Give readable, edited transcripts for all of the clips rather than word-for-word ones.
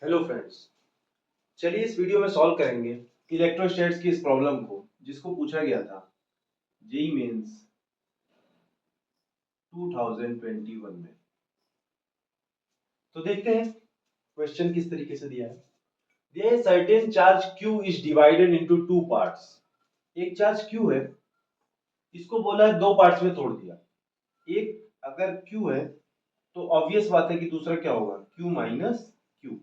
Hello friends, चलिए इस video में सॉल्व करेंगे इलेक्ट्रोस्टैट्स की इस प्रॉब्लम को जिसको पूछा गया था जेईई मेंस 2021 में। तो देखते हैं क्वेश्चन किस तरीके से दिया है। दिया है certain charge Q is divided into two parts. एक चार्ज Q है, इसको बोला है दो पार्ट्स में तोड़ दिया। एक अगर Q है तो ऑब्वियस बात है कि दूसरा क्या होगा, Q माइनस Q।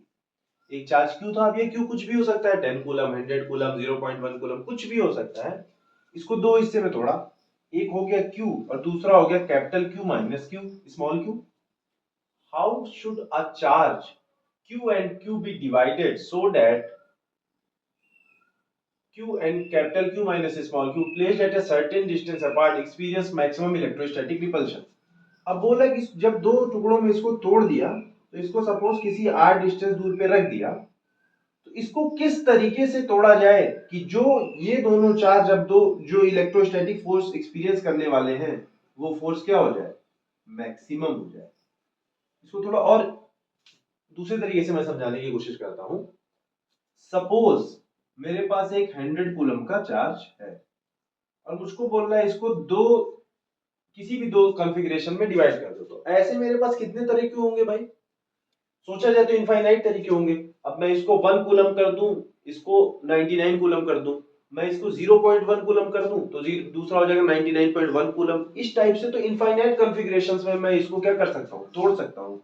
एक चार्ज Q था, अब ये Q कुछ भी हो सकता है, 10 कूलम, 100 कूलम, 0.1 कूलम, कुछ भी हो सकता है। इसको दो हिस्से में तोड़ा, एक हो गया Q और दूसरा हो गया capital Q minus Q small q। How should a charge Q and Q be divided so that Q and capital Q minus small q placed at a certain distance apart experience maximum electrostatic repulsion। अब बोला कि जब दो टुकड़ों में इसको तोड़ दिया तो इसको सपोज किसी r डिस्टेंस दूर पे रख दिया, तो इसको किस तरीके से तोड़ा जाए कि जो ये दोनों चार्ज अब दो जो इलेक्ट्रोस्टैटिक फोर्स एक्सपीरियंस करने वाले हैं वो फोर्स क्या हो जाए, मैक्सिमम हो जाए। इसको थोड़ा और दूसरे तरीके से मैं समझाने की कोशिश करता हूं। सपोज मेरे पास एक 100 कूलम का चार्ज है और मुझको बोलना है इसको दो किसी भी दो कॉन्फ़िगरेशन में डिवाइड कर दो, तो ऐसे मेरे पास कितने तरीके होंगे भाई, सोचा जाए तो इनफाइनाइट तरीके होंगे। अब मैं इसको 1 कूलम कर दूं, इसको 99 कूलम कर दूं, मैं इसको 0.1 कूलम कर दूं तो दूसरा हो जाएगा 99.1 कूलम। इस टाइप से तो इनफाइनाइट कॉन्फ़िगरेशंस में मैं इसको क्या कर सकता हूं, तोड़ सकता हूं।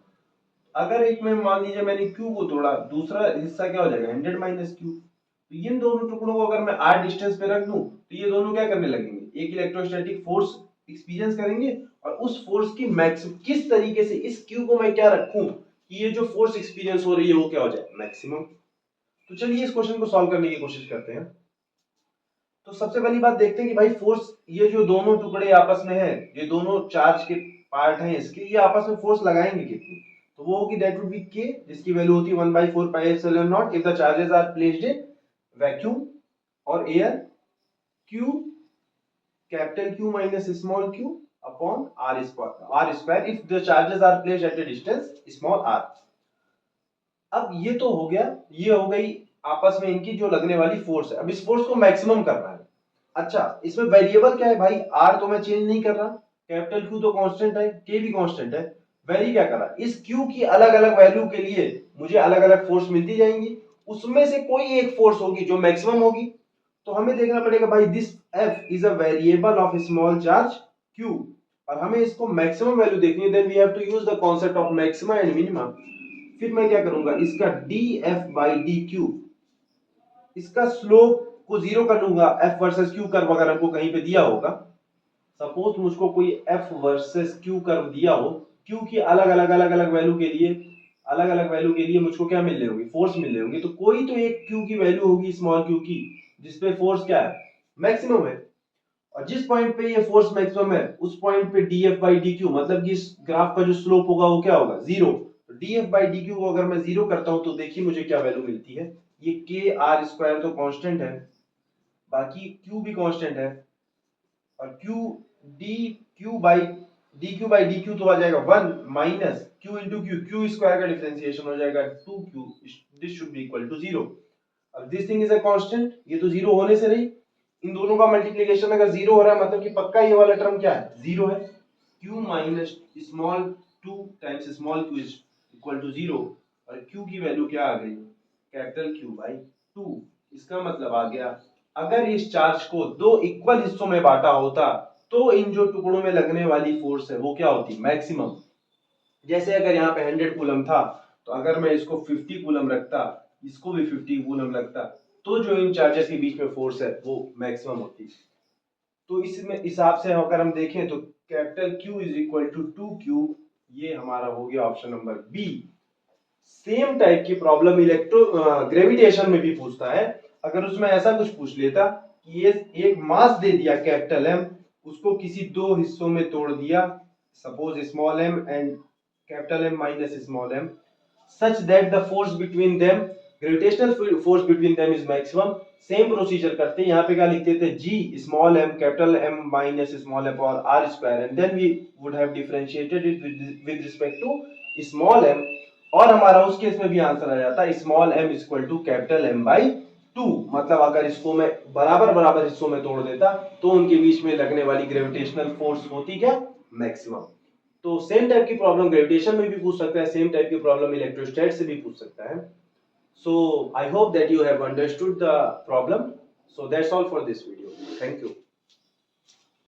अगर एक में मान लीजिए मैंने Q को तोड़ा, दूसरा हिस्सा क्या हो जाएगा 100 माइनस Q। तो इन दोनों टुकड़ों को अगर मैं r डिस्टेंस पे रख दूं तो ये दोनों क्या करने लगेंगे, एक इलेक्ट्रोस्टैटिक फोर्स एक्सपीरियंस करेंगे और उस फोर्स की मैक्सिमम किस तरीके से इस Q को मैं क्या रखूं कि ये जो फोर्स एक्सपीरियंस हो रही है वो क्या हो जाए, मैक्सिमम। तो चलिए इस क्वेश्चन को सॉल्व करने की कोशिश करते हैं। तो सबसे पहली बात देखते हैं कि भाई फोर्स, ये जो दोनों टुकड़े आपस में है, ये दोनों चार्ज के पार्ट हैं इसके, ये आपस में फोर्स लगाएंगे कितनी, तो वो होगी दैट वुड बी k, जिसकी वैल्यू होती है 1/4 pi epsilon naught if the charges are placed in vacuum और air. q capital Q minus small q upon r square if the charges are placed at a distance small r। अब ये तो हो गया, ये हो गई आपस में इनकी जो लगने वाली फोर्स है। अब इस फोर्स को मैक्सिमम करना है। अच्छा, इसमें वेरिएबल क्या है भाई, r तो मैं चेंज नहीं कर रहा, कैपिटल Q तो कांस्टेंट है, k भी कांस्टेंट है। वेरी क्या कर रहा, इस Q की अलग अलग वैल्यू के लिए मुझे अलग अलग फोर्स मिलती जाएंगी, उसमें से कोई एक फोर्स होगी जो मैक्सिमम होगी। तो हमें देखना पड़ेगा भाई this F is a variable of small charge Q और हमें इसको मैक्सिमम वैल्यू देखनी है। Then we have to use the concept of maxima and minima. फिर मैं क्या करूंगा, इसका dF/dq, इसका स्लोप को जीरो कर लूंगा। F वर्सेस Q कर्व अगर हमको कहीं पे दिया होगा, सपोज मुझको कोई F वर्सेस Q कर्व दिया हो, Q की अलग अलग वैल्यू के लिए मुझको क्या मिल रहे होंगे, फोर्स मिल रहे होंगे। तो कोई तो एक Q की वैल्यू होगी स्मॉल q की जिसपे फोर्स क्या है, मैक्सिमम है। और जिस पॉइंट पे ये फोर्स मैक्सिमम है उस पॉइंट पे dF/dq मतलब कि इस ग्राफ का जो स्लोप होगा वो क्या होगा, जीरो। तो dF/dq को अगर मैं जीरो करता हूं तो देखिए मुझे क्या वैल्यू मिलती है, ये k r स्क्वायर तो कांस्टेंट है, बाकी q भी कांस्टेंट है और dq/dq तो आ जाएगा 1 minus q into q square का डिफरेंशिएशन हो जाएगा 2q, this should be equal to zero. अब this thing is a constant, ये तो जीरो होने से रही, इन दोनों का मल्टीप्लिकेशन अगर जीरो हो रहा है मतलब कि पक्का ये वाला टर्म क्या है, जीरो है। q minus small 2 times small q is equal to zero और q की वैल्यू क्या आ गई, कैपिटल Q बाई 2। इसका मतलब आ गया अगर इस चार्ज को दो इक्वल हिस्सों में बांटा होता तो इन जो टुकड़ों में लगने वाली फोर्स है वो क्या होती, मैक्सिमम। जैसे अगर यहाँ पे 100 कूलम था तो अगर मैं इसको 50 कूलम रखता, इसको भी 50 कूलम रखता, तो जो इन चार्जेस के बीच में फोर्स है वो मैक्सिमम होती। तो इसमें हिसाब से अगर हम देखें तो capital Q is equal to 2Q, ये हमारा हो गया option number B. Same type की प्रॉब्लम इलेक्ट्रो ग्रेविटेशन में भी पूछता है। अगर उसमें ऐसा कुछ पूछ लेता कि ये एक मास दे दिया कैपिटल M, उसको किसी दो हिस्सों में तोड़ दिया, suppose small m and capital M minus small m, such that the force between them, gravitational force between them is maximum। Same procedure करते हैं, यहाँ पे क्या लिखते थे, g small m capital M minus small m और r square, and then we would have differentiated it with respect to small m और हमारा उस केस में भी आंसर आ जाता small m equal to capital M by 2। मतलब अगर इसको मैं बराबर बराबर हिस्सों में तोड़ देता तो उनके बीच में लगने वाली ग्रेविटेशनल फोर्स होती क्या, मैक्सिमम। तो सेम टाइप की प्रॉब्लम ग्रेविटेशन में भी पूछ सकता है, सेम टाइप की प्रॉब्लम इलेक्ट्रोस्टैट से भी पूछ सकता है। So I hope that you have understood the problem. So that's all for this video. Thank you.